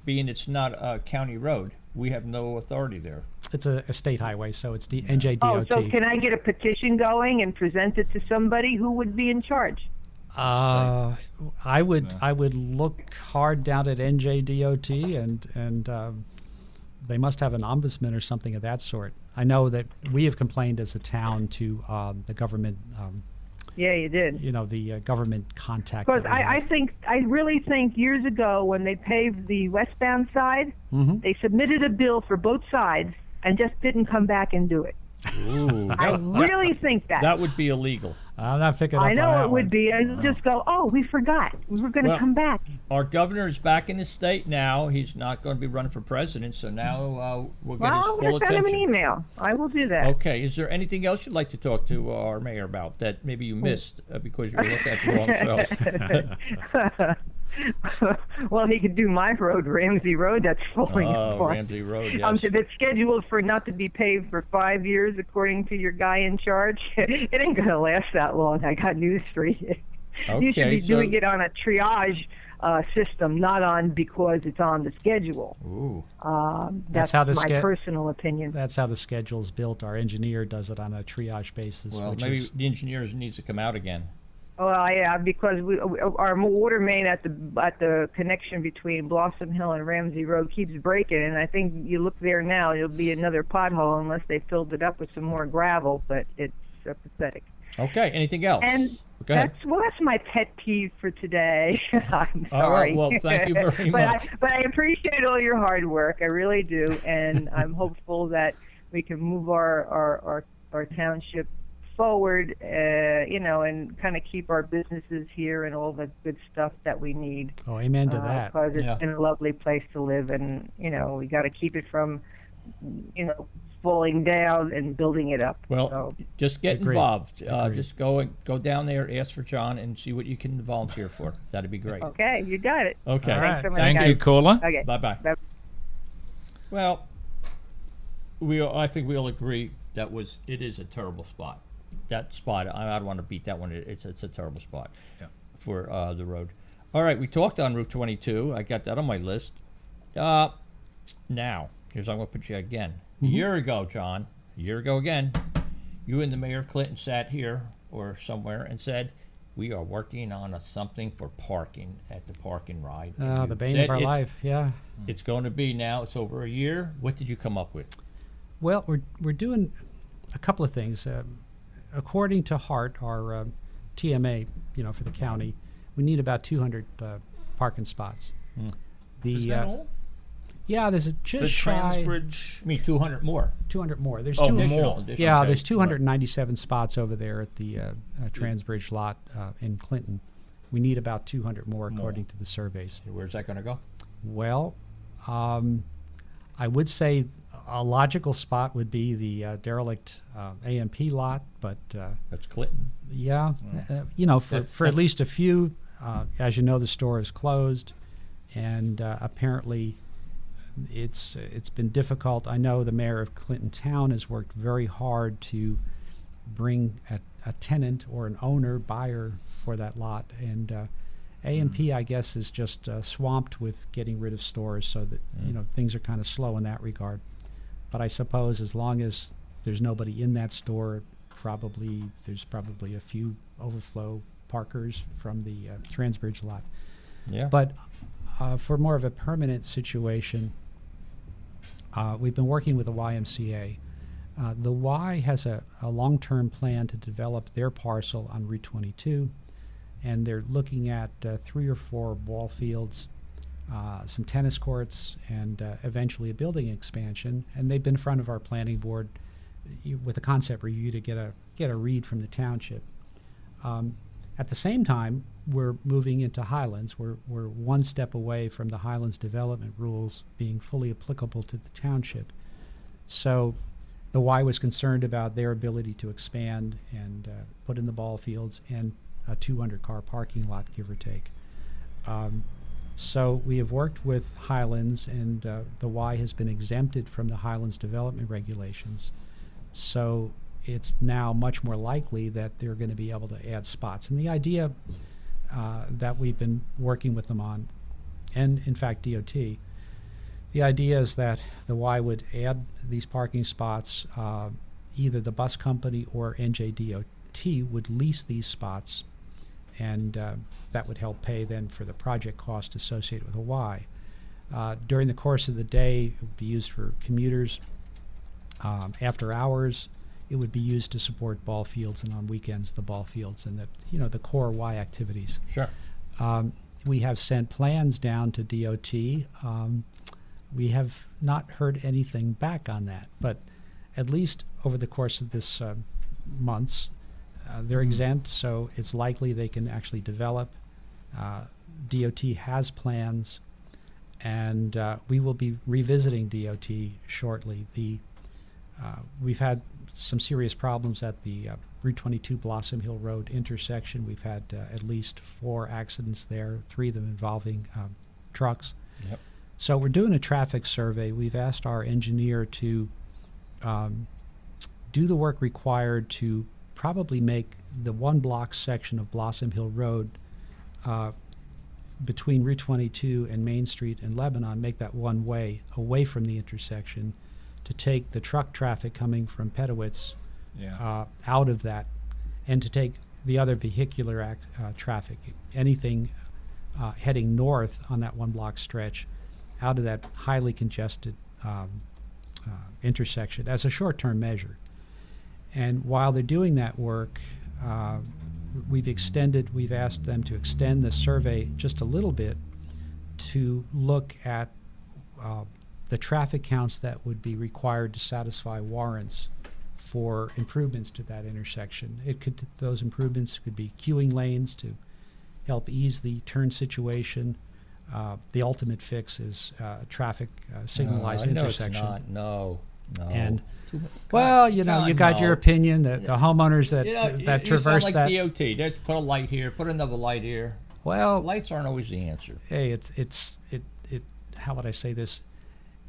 being it's not a county road. We have no authority there. It's a state highway, so it's NJDOT. Oh, so can I get a petition going and present it to somebody? Who would be in charge? I would look hard down at NJDOT and they must have an ombudsman or something of that sort. I know that we have complained as a town to the government. Yeah, you did. The government contact. Because that we have. I really think years ago when they paved the westbound side, they submitted a bill for both sides and just didn't come back and do it. Ooh, I really think that. That would be illegal. I'm not picking up I on know that it would one. be. And just go, oh, we forgot. We were going to Well, come back. Our governor is back in the state now. He's not going to be running for president, so now we'll get Well, his I'm full going to send him an attention. email. I will do that. Okay. Is there anything else you'd like to talk to our mayor about that maybe you missed because you were looking at the wrong show? Well, he could do my road, Ramsey Road. That's falling apart. Ramsey Road, yes. It's scheduled for not to be paved for 5 years, according to your guy in charge. It ain't going to last that long. I got news for you. You should be doing it on a triage system, not on because it's on the schedule. Ooh. That's how the my personal opinion. That's how the schedule's built. Our engineer does it on a triage basis. Well, which maybe is, the engineers needs to come out again. Well, yeah, because our water main at the connection between Blossom Hill and Ramsey Road keeps breaking, and I think you look there now, there'll be another pothole unless they filled it up with some more gravel. But it's pathetic. Okay. Anything else? And Go ahead. that's my pet peeve for today. I'm All right, sorry. well, thank you very much. But I appreciate all your hard work. I really do, and I'm hopeful that we can move our township forward, and kind of keep our businesses here and all the good stuff that we need. oh, amen to that. Because it's Yeah. been a lovely place to live, and we got to keep it from, falling down and building it up. Well, So, just get Agreed. involved. Agreed. Just go down there, ask for John, and see what you can volunteer for. That'd be great. okay, you got it. Okay. All right. so much, Thank guys. you, caller. Okay. Bye-bye. Bye. Well, I think we all agree it is a terrible spot. That spot, I don't want to beat that one. It's a terrible spot for the road. All right, we talked on Route 22. I got that on my list. Now, here's I'm going to put you again. A year ago, John, again, you and the mayor of Clinton sat here or somewhere and said, we are working on something for parking at the Park and Ride. And you The bane said of our life, yeah. It's going to be now. It's over a year. What did you come up with? Well, we're doing a couple of things. According to HART, our TMA, for the county, we need about 200 parking spots. The Is that all? yeah, there's a For just shy Transbridge? I mean, 200 more. 200 more. There's Oh, 200 more. Additional, Yeah, okay. there's 297 spots over there at the Transbridge lot in Clinton. We need about 200 more according to the surveys. Where's that going to go? Well, I would say a logical spot would be the derelict AMP lot, but That's Clinton. yeah, you know, for That's- at least a few. As you know, the store is closed, and apparently it's been difficult. I know the mayor of Clinton Town has worked very hard to bring a tenant or an owner, buyer for that lot, and AMP, I guess, is just swamped with getting rid of stores, so that you know things are kind of slow in that regard. But I suppose as long as there's nobody in that store, there's probably a few overflow parkers from the Transbridge lot. Yeah. But for more of a permanent situation, we've been working with the YMCA. The Y has a long-term plan to develop their parcel on Route 22, and they're looking at 3 or 4 ball fields, some tennis courts, and eventually a building expansion. And they've been in front of our planning board with a concept review to get a read from the township. At the same time, we're moving into Highlands. We're one step away from the Highlands development rules being fully applicable to the township. So the Y was concerned about their ability to expand and put in the ball fields and a 200-car parking lot, give or take. So we have worked with Highlands, and the Y has been exempted from the Highlands development regulations. So it's now much more likely that they're going to be able to add spots. And the idea that we've been working with them on, and in fact DOT, the idea is that the Y would add these parking spots. Either the bus company or NJDOT would lease these spots, and that would help pay then for the project cost associated with a Y. During the course of the day, it would be used for commuters. After hours, it would be used to support ball fields, and on weekends, the ball fields and the core Y activities. Sure. We have sent plans down to DOT. We have not heard anything back on that, but at least over the course of this months, they're exempt, so it's likely they can actually develop. DOT has plans, and we will be revisiting DOT shortly. We've had some serious problems at the Route 22 Blossom Hill Road intersection. We've had at least 4 accidents there, 3 of them involving trucks. Yep. So we're doing a traffic survey. We've asked our engineer to do the work required to probably make the 1-block section of Blossom Hill Road between Route 22 and Main Street and Lebanon, make that one way away from the intersection, to take the truck traffic coming from Pedowitz out of that, and to take the other vehicular traffic, anything heading north on that 1-block stretch, out of that highly congested intersection as a short-term measure. And while they're doing that work, we've asked them to extend the survey just a little bit to look at the traffic counts that would be required to satisfy warrants for improvements to that intersection. Those improvements could be queuing lanes to help ease the turn situation. The ultimate fix is traffic signalized I know intersection. It's not. No. And Too mu- well, God, you got your no. opinion that the homeowners that that you traverse sound like that. DOT. Let's put a light here. Put another light here. Well, Lights aren't always the answer. hey, it. How would I say this?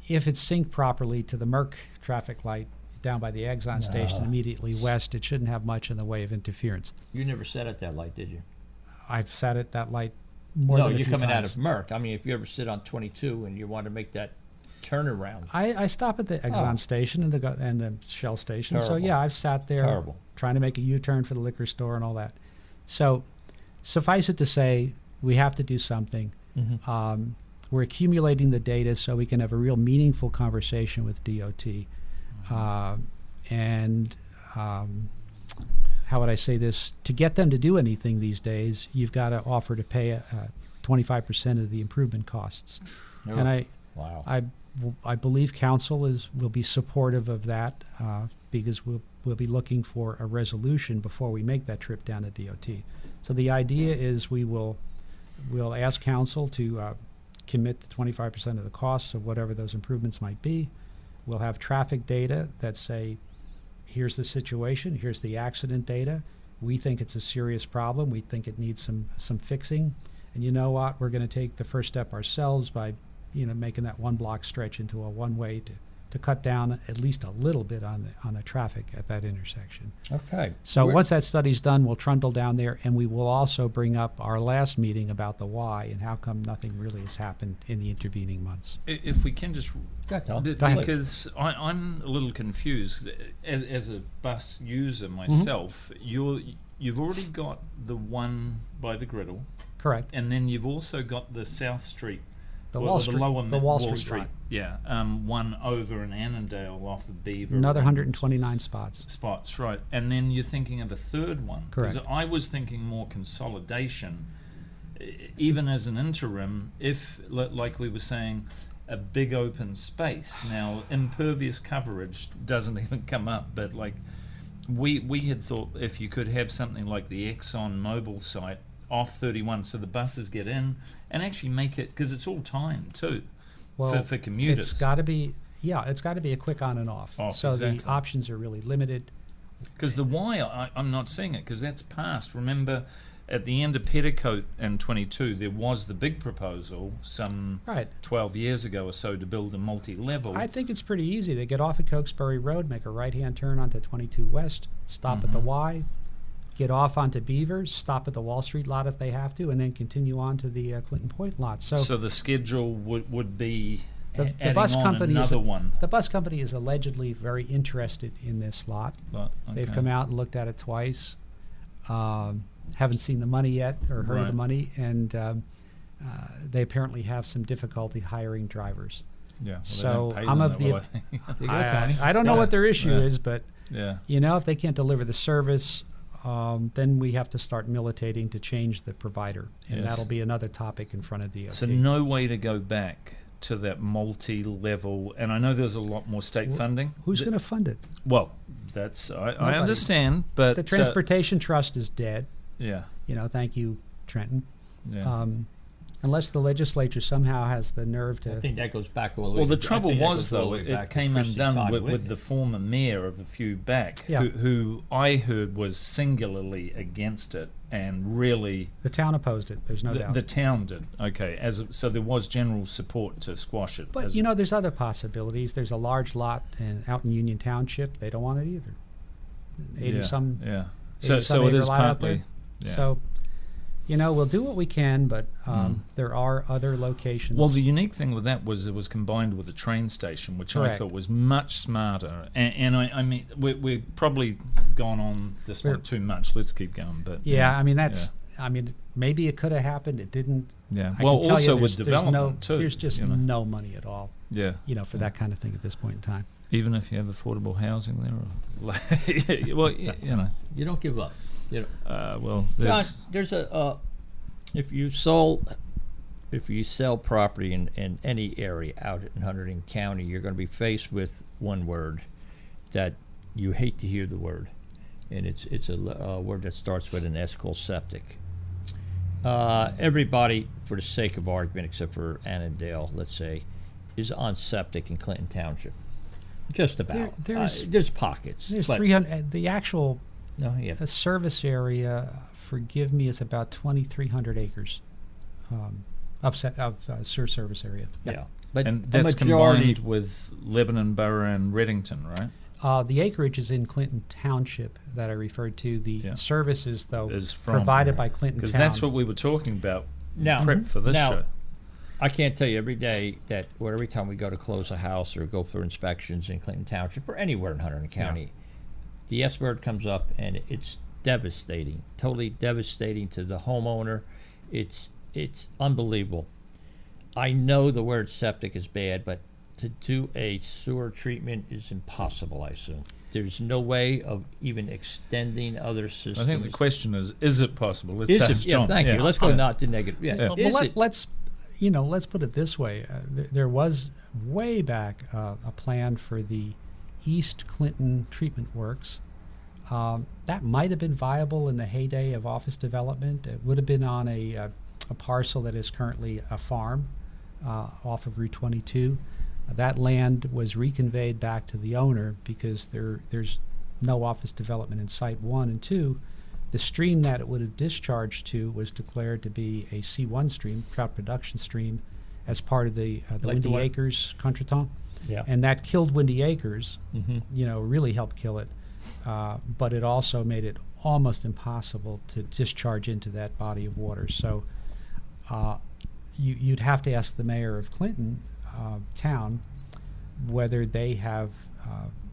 If it's synced properly to the Merck traffic light down by the Exxon station immediately west, it shouldn't have much in the way of interference. You never sat at that light, did you? I've sat at that light more No, than a you're few coming times. out of Merck. I mean, if you ever sit on 22 and you want to make that turnaround. I stop at the Exxon Oh. station and the Shell station. So Terrible. yeah, I've sat there Terrible. trying to make a U-turn for the liquor store and all that. So suffice it to say, we have to do something. Mm-hmm. We're accumulating the data so we can have a real meaningful conversation with DOT. How would I say this? To get them to do anything these days, you've got to offer to pay 25% of the improvement costs. And Wow. I believe council will be supportive of that because we'll be looking for a resolution before we make that trip down to DOT. So the idea is we'll ask council to commit to 25% of the costs of whatever those improvements might be. We'll have traffic data that say, here's the situation, here's the accident data. We think it's a serious problem. We think it needs some fixing. And you know what? We're going to take the first step ourselves by making that one block stretch into a one-way to cut down at least a little bit on the traffic at that intersection. Okay. So once that study's done, we'll trundle down there, and we will also bring up our last meeting about the why and how come nothing really has happened in the intervening months. If we can just, Go ahead, Tom. Go ahead. because I'm a little confused. As a bus user myself, you've already got the one by the griddle, Correct. and then you've also got the South Street. The Well, Wall the Street, lower the Wall Street lot. Yeah, one over in Annandale off of Beaver. Another and 129 spots. spots, right? And then you're thinking of a third one. 'Cause Correct. I was thinking more consolidation, even as an interim. If, like we were saying, a big open space. Now, impervious coverage doesn't even come up, but like we had thought if you could have something like the Exxon Mobil site off 31, so the buses get in and actually make it, because it's all timed too, for commuters. It's got to be a quick on and off. Off, so exactly. the options are really limited. Because the why, I'm not seeing it, because that's past. Remember, at the end of Petticoat and 22, there was the big proposal some Right. 12 years ago or so to build a multi-level. I think it's pretty easy. They get off at Cokesbury Road, make a right-hand turn onto 22 West, stop at the Y, get off onto Beavers, stop at the Wall Street lot if they have to, and then continue on to the Clinton Point lot. So the schedule would be the adding bus on company another one. The bus company is allegedly very interested in this lot. But, They've okay. come out and looked at it twice. Haven't seen the money yet or heard of the Right. money, and they apparently have some difficulty hiring drivers. Yeah. Well, So they don't pay I'm them of that the- well, I think. You go, Tony. I don't know Yeah. what their issue Yeah. is, but Yeah. if they can't deliver the service, then we have to start militating to change the provider, and Yes. that'll be another topic in front of DOT. So no way to go back to that multi-level, and I know there's a lot more state funding. Who's going to fund it? Well, that's I Nobody. understand, but The Transportation Trust is dead. yeah, Thank you, Trenton. yeah. Unless the legislature somehow has the nerve to. I think that goes back all the way. Well, the I trouble think that was, goes all the though, way back it to came Christie undone Todd with Whitney. the former mayor of a few back, Yeah. who I heard was singularly against it, and really The town opposed it. There's no doubt. the town did. Okay, so there was general support to squash it. But there's other possibilities. There's a large lot out in Union Township. They don't want it either. 80 yeah, some. yeah. 80 So it acre is lot out there. partly. Yeah. So, we'll do what we can, but there are other locations. Well, the unique thing with that was it was combined with a train station, which I Correct. thought was much smarter. And I mean, we've probably gone on this one We're- too much. Let's keep going. But yeah, I mean maybe it could have happened. It didn't. yeah. I Well, can tell also you with development too. There's just you know. no money at all, Yeah. for that kind of thing at this point in time. Even if you have affordable housing there, or well, You don't give up. well, John, there's there's if you sell property in any area out in Hunterdon County, you're going to be faced with one word that you hate to hear the word, and it's a word that starts with an S called septic. Everybody, for the sake of argument, except for Annandale, let's say, is on septic in Clinton Township. Just about. There's pockets. There's but- 300. The actual No, yeah. service area, forgive me, is about 2,300 acres of sewer service area. Yeah. But and a that's majority, combined with Lebanon Borough and Reddington, right? The acreage is in Clinton Township that I referred to. The Yeah. services, though, Is from provided by Clinton Because Town. that's what we were talking about. Now- prep for this now- show. I can't tell you every day that, or every time we go to close a house or go for inspections in Clinton Township or anywhere in Hunterdon County, the S word comes up and it's devastating, totally devastating to the homeowner. It's unbelievable. I know the word septic is bad, but to do a sewer treatment is impossible, I assume. There's no way of even extending other systems. I think the question is it possible? Let's Is ask it? Yeah, John. thank you. Let's go Yeah. not to negative. Yeah. Well, Is it? let's let's put it this way. There was way back a plan for the East Clinton Treatment Works. That might have been viable in the heyday of office development. It would have been on a parcel that is currently a farm off of Route 22. That land was reconveyed back to the owner because there's no office development in Site 1 and 2. The stream that it would have discharged to was declared to be a C1 stream, trout production stream, as part of the Like the Windy one- Acres contretemps. Yeah. And that killed Windy Acres, Mhm. really helped kill it. But it also made it almost impossible to discharge into that body of water. So you'd have to ask the mayor of Clinton town whether they have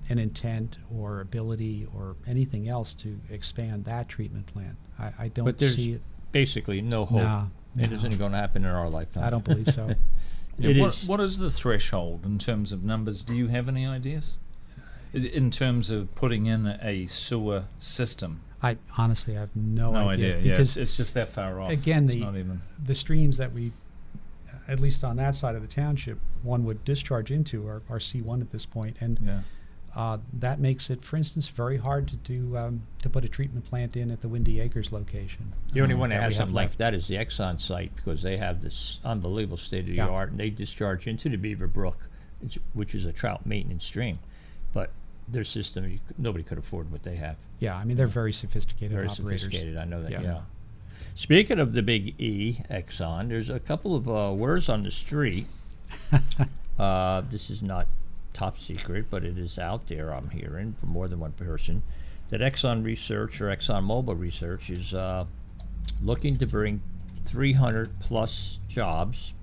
an intent or ability or anything else to expand that treatment plant. I don't But there's see it. basically no hope. No, It no. isn't going to happen in our lifetime. I don't believe so. Yeah, It what, is. what is the threshold in terms of numbers? Do you have any ideas? In terms of putting in a sewer system? I honestly have no No idea. idea. Yeah, Because it's just that far off. again, it's the- not even. the streams that we, at least on that side of the township, one would discharge into are C1 at this point, and Yeah. that makes it, for instance, very hard to do to put a treatment plant in at the Windy Acres location. The only one that that has we have something like left. that is the Exxon site because they have this unbelievable state of the art and they discharge into the Beaver Brook, which is a trout maintenance stream. But their system, nobody could afford what they have. Yeah, I mean they're very sophisticated Very operators. sophisticated, I know that, Yeah. yeah. Speaking of the big E, Exxon, there's a couple of words on the street. This is not top secret, but it is out there, I'm hearing, from more than one person, that Exxon Research or ExxonMobil Research is looking to bring 300 plus jobs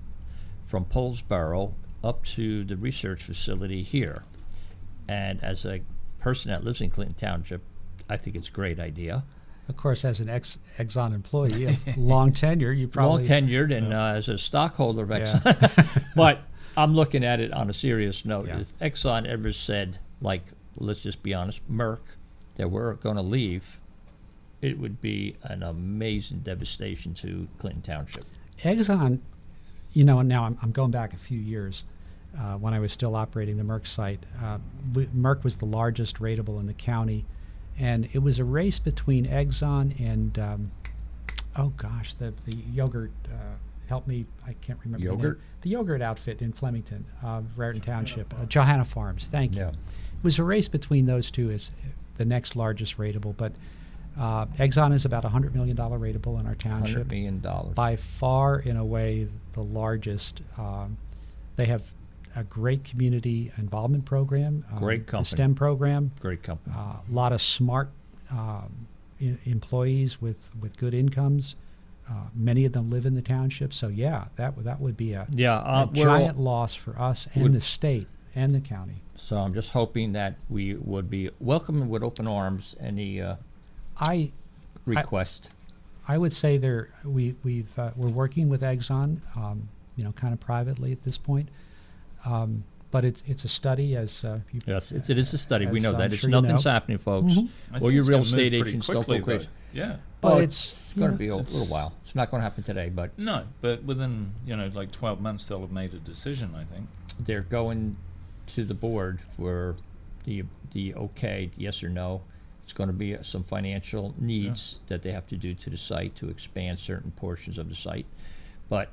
from Poulsboro up to the research facility here. And as a person that lives in Clinton Township, I think it's a great idea. Of course, as an Exxon employee of long tenure, you probably Long tenured and as a stockholder of Yeah. Exxon. But I'm looking at it on a serious note. Yeah. If Exxon ever said, like, let's just be honest, Merck, that we're going to leave, it would be an amazing devastation to Clinton Township. Exxon, and now I'm going back a few years when I was still operating the Merck site. Merck was the largest ratable in the county, and it was a race between Exxon and, the yogurt, help me, I can't remember the name. Yogurt? The yogurt outfit in Flemington, Raritan Township, Johanna Farms, thank you. Yeah. It was a race between those two as the next largest ratable, but Exxon is about a $100 million ratable in our township. $100 million. By far, in a way, the largest. They have a great community involvement program. Great The company. STEM program. Great company. A lot of smart employees with good incomes. Many of them live in the township. So, yeah, that would be a Yeah, we're giant loss for us and would- the state and the county. so I'm just hoping that we would be welcoming with open arms any I request. I would say we're working with Exxon, kind of privately at this point. But it's a study, as you. Yes, it is a study. We as know I'm that. It's sure you nothing's know. happening, folks. Mhm. I Or think your it's real gonna move estate pretty agents don't go quickly, crazy. but- Yeah. But Well, it's going to you be a know, little while. It's not going to happen today, but No, but within, like 12 months, they'll have made a decision, I think. they're going to the board for the okay, yes or no. It's going to be some financial needs that they have to do to the site to expand certain portions of the site. But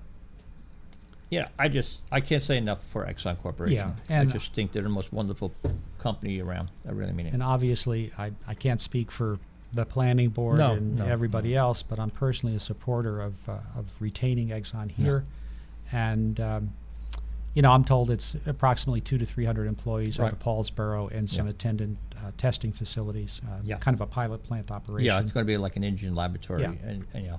yeah, I can't say enough for Exxon Corporation. Yeah, I and- just think they're the most wonderful company around. I really mean it. And obviously, I can't speak for the planning board No, and no, everybody else, but I'm personally a supporter of retaining Exxon here. And, I'm told it's approximately 200 to 300 employees out of Right. Paulsboro and some Yeah. attendant testing facilities, Yeah. kind of a pilot plant operation. Yeah, it's going to be like an engine laboratory. Yeah. And yeah.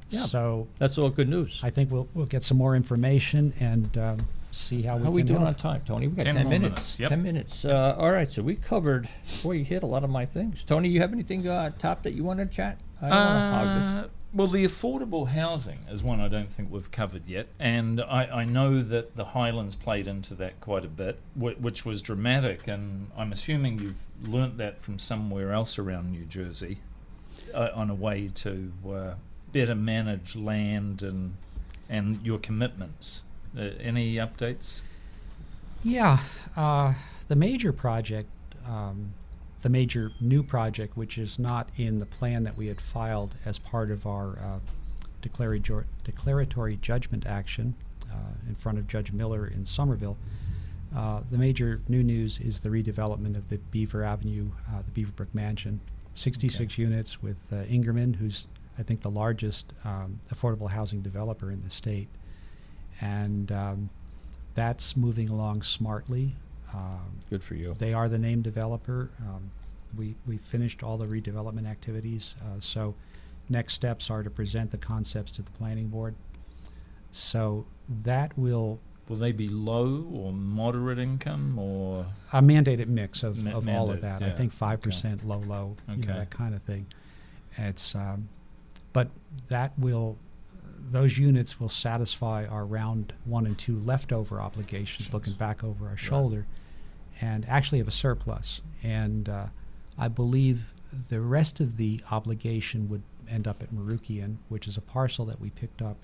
Yeah. So That's all good news. I think we'll get some more information and see how we How can we doing help. on time, Tony? We got 10 10 more minutes. minutes, yep. 10 minutes. All right, so we covered. Boy, you hit a lot of my things. Tony, you have anything top that you want to chat? I don't wanna hog this. Well, the affordable housing is one I don't think we've covered yet, and I know that the Highlands played into that quite a bit, which was dramatic, and I'm assuming you've learnt that from somewhere else around New Jersey on a way to better manage land and your commitments. Any updates? Yeah, the major project, the major new project, which is not in the plan that we had filed as part of our declaratory judgment action in front of Judge Miller in Somerville. The major new news is the redevelopment of the Beaver Avenue, the Beaverbrook Mansion, 66 units with Ingerman, who's I think the largest affordable housing developer in the state. And that's moving along smartly. Good for you. They are the named developer. We finished all the redevelopment activities, so next steps are to present the concepts to the planning board. So that will Will they be low or moderate income or? a mandated mix of all of Mandated, that. I yeah, think 5% low, you know, Okay. that kind of thing. It's but that will those units will satisfy our round 1 and 2 leftover obligations, looking back over our shoulder, and actually have a surplus. And I believe the rest of the obligation would end up at Marukian, which is a parcel that we picked up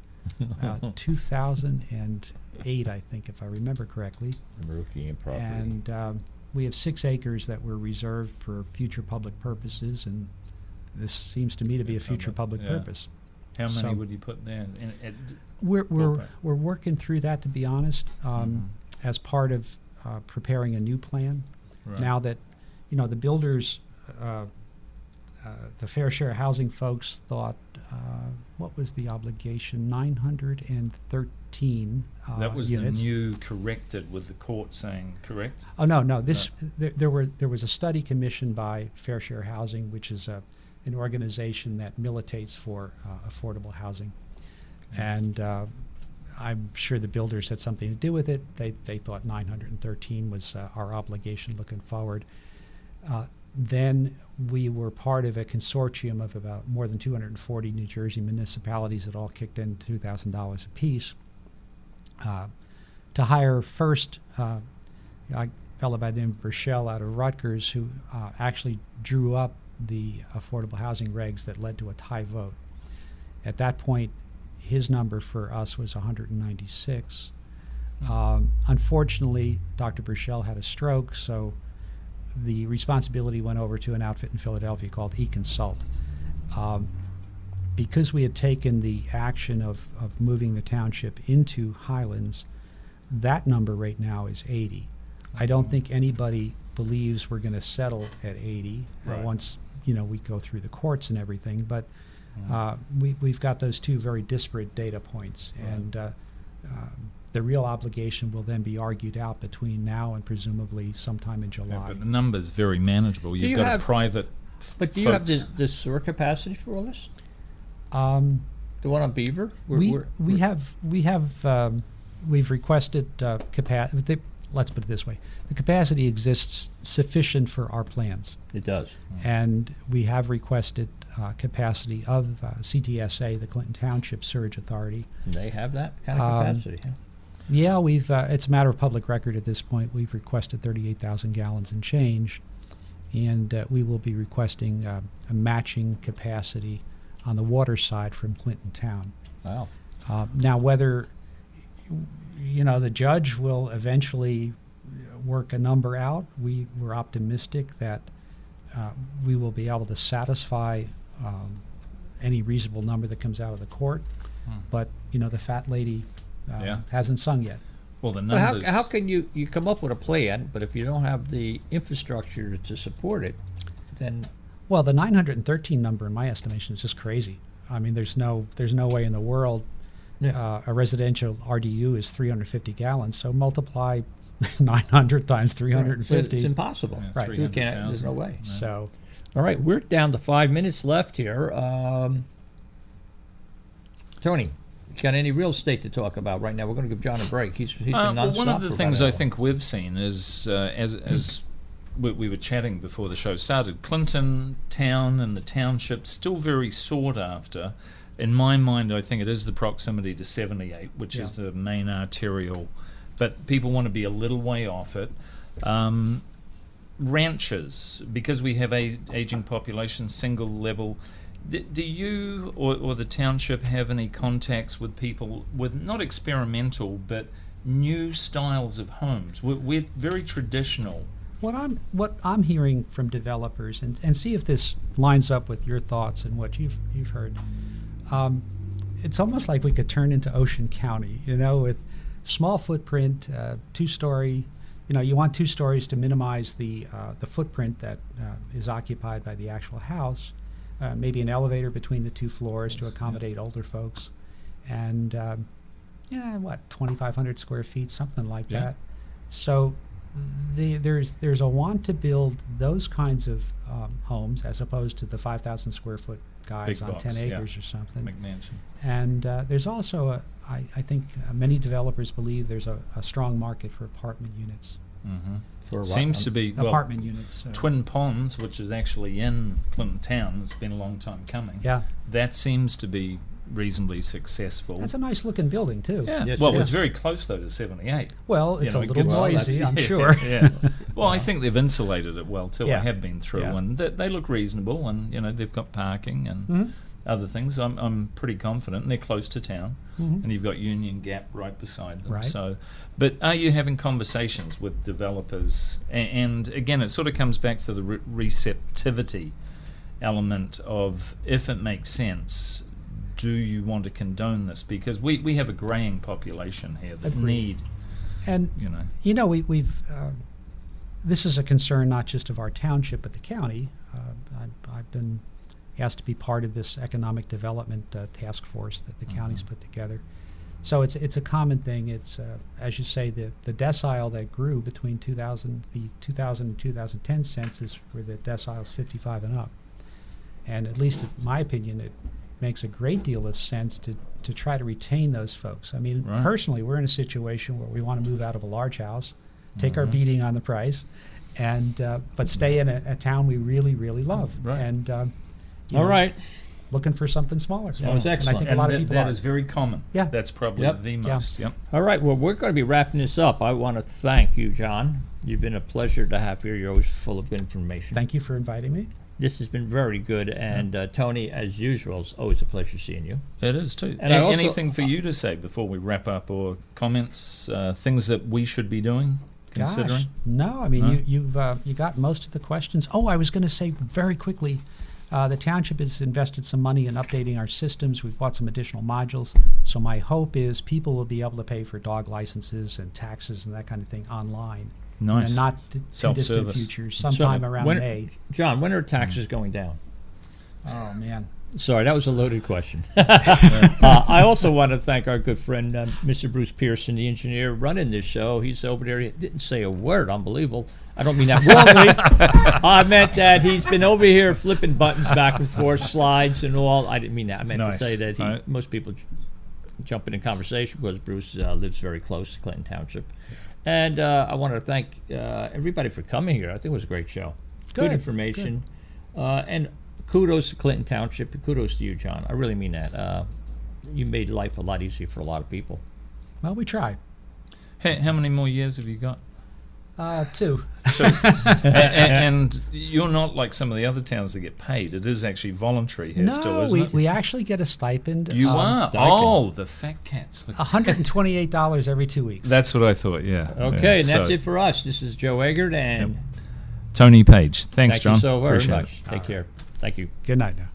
2008, I think, if I remember correctly. The Marukian property. And we have 6 acres that were reserved for future public purposes, and this seems to me to be a future public Yeah. purpose. How many So- would you put there? We're Ballpark. working through that, to be honest, Mm-hmm. as part of preparing a new plan. Right. Now that the builders, the fair share housing folks thought, what was the obligation? 913 that was units. the new corrected with the court saying correct. Oh no! This there was a study commissioned by Fair Share Housing, which is an organization that militates for affordable housing, and I'm sure the builders had something to do with it. They thought 913 was our obligation looking forward. Then we were part of a consortium of about more than 240 New Jersey municipalities that all kicked in $2,000 apiece to hire first a fellow by the name of Burchell out of Rutgers, who actually drew up the affordable housing regs that led to a tie vote. At that point, his number for us was 196. Unfortunately, Dr. Burchell had a stroke, so the responsibility went over to an outfit in Philadelphia called eConsult. Because we had taken the action of moving the township into Highlands, that number right now is 80. I don't think anybody believes we're going to settle at 80 Right. once we go through the courts and everything. But we've got those two very disparate data points, and the real obligation will then be argued out between now and presumably sometime in July. Yeah, but the number's very manageable. You've you got have- a private. But do you have folks. the sewer capacity for all this? Um, The one on Beaver? We've requested capacity. Let's put it this way: the capacity exists sufficient for our plans, It does. and we have requested capacity of CTSA, the Clinton Township Sewerage Authority. They have that kind of capacity. Huh? Yeah, we've. It's a matter of public record at this point. We've requested 38,000 gallons and change, and we will be requesting a matching capacity on the water side from Clinton Town. Wow. Now, whether the judge will eventually work a number out, we're optimistic that we will be able to satisfy any reasonable number that comes out of the court. But the fat lady Yeah. hasn't sung yet. Well, the But numbers. how can you come up with a plan, but if you don't have the infrastructure to support it, then Well, the 913 number, in my estimation, is just crazy. I mean, there's no way in the world a residential RDU is 350 gallons. So multiply 900 times 350. it's impossible. Yeah, Right. You can't. 300,000. There's no way. So All right, we're down to 5 minutes left here. Tony, you got any real estate to talk about right now? We're going to give John a break. He's been Well, nonstop one of the for things about I an hour. think we've seen is, as we were chatting before the show started, Clinton Town and the township still very sought after. in my mind, I think it is the proximity to 78, which is Yeah. the main arterial, but people want to be a little way off it. Ranches, because we have aging population, single level. Do you or the township have any contacts with people with not experimental but new styles of homes? We're very traditional. What I'm hearing from developers, and see if this lines up with your thoughts and what you've heard. It's almost like we could turn into Ocean County, with small footprint, 2-story. You want 2 stories to minimize the footprint that is occupied by the actual house. Maybe an elevator between the 2 floors to accommodate older folks, and 2,500 square feet, something like Yeah. that. So there's a want to build those kinds of homes as opposed to the 5,000 square foot guys Big on box, 10 yeah. acres or something. McMansion. And there's also I think many developers believe there's a strong market for apartment units. Mm-hmm. For what? Seems to be Apartment units. Twin Ponds, which is actually in Clinton Town. It's been a long time coming. Yeah, That seems to be reasonably successful. that's a nice looking building too. Yeah. Yes, Well, it it's is. very close though to 78. Well, it's You know, a it little gives- noisy, I'm Yeah, sure. Yeah. Well, I think they've insulated it well too. I Yeah. have been through, Yeah. and they look reasonable, and they've got parking and Mhm. other things. I'm pretty confident, and they're close to town, Mhm. and you've got Union Gap right beside them. Right. So, but are you having conversations with developers? And again, it sort of comes back to the receptivity element of, if it makes sense, do you want to condone this? Because we have a greying population here that Agreed. need, And we've this is a concern not just of our township but the county. I've been asked to be part of this economic development task force that the county's put together. So it's a common thing. It's as you say, the decile that grew between the 2000 and 2010 census were the deciles 55 and up. And at least in my opinion, it makes a great deal of sense to try to retain those folks. I mean, Right. personally, we're in a situation where we want to move out of a large house, take our beating on the price, and but stay in a town we really, really love. Right. And All right. looking for something smaller. That was And I excellent. think a and lot of people that are. is very common. Yeah. That's probably Yep. the Yeah. most. Yep. All right. Well, we're going to be wrapping this up. I want to thank you, John. You've been a pleasure to have here. You're always full of good information. Thank you for inviting me. This has been very good. And Tony, as usual, it's always a pleasure seeing you. It is too. And I also- anything for you to say before we wrap up, or comments, things that we should be doing, considering? Gosh, no, I mean Huh? you got most of the questions. Oh, I was going to say very quickly, the township has invested some money in updating our systems. We've bought some additional modules. So my hope is people will be able to pay for dog licenses and taxes and that kind of thing online. Nice. In the not too distant Self-service. future, sometime So, around when- May. John, when are taxes going down? Oh man. Sorry, that was a loaded question. I also want to thank our good friend, Mr. Bruce Pearson, the engineer running this show. He's over there. He didn't say a word. Unbelievable. I don't mean that wrongly. I meant that he's been over here flipping buttons back and forth, slides and all. I didn't mean that. I meant Nice. to say that Right. most people jump in conversation because Bruce lives very close to Clinton Township. And I want to thank everybody for coming here. I think it was a great show. Good Good, information. And kudos to Clinton Township. Kudos to you, John. I really mean that. You made life a lot easier for a lot of people. Well, we try. Hey, how many more years have you got? 2. And you're not like some of the other towns that get paid. It is actually voluntary here still, No, isn't we, it? we actually get a stipend. You are? Stipend. Oh, the fat cats. Look. $128 every 2 weeks. That's what I thought, yeah. Okay, and Yeah, that's so, it for us. This is Joe Eggert, and Tony Page. Thanks, thank John. you so very Appreciate it. much. Take care. Thank you. Good night now.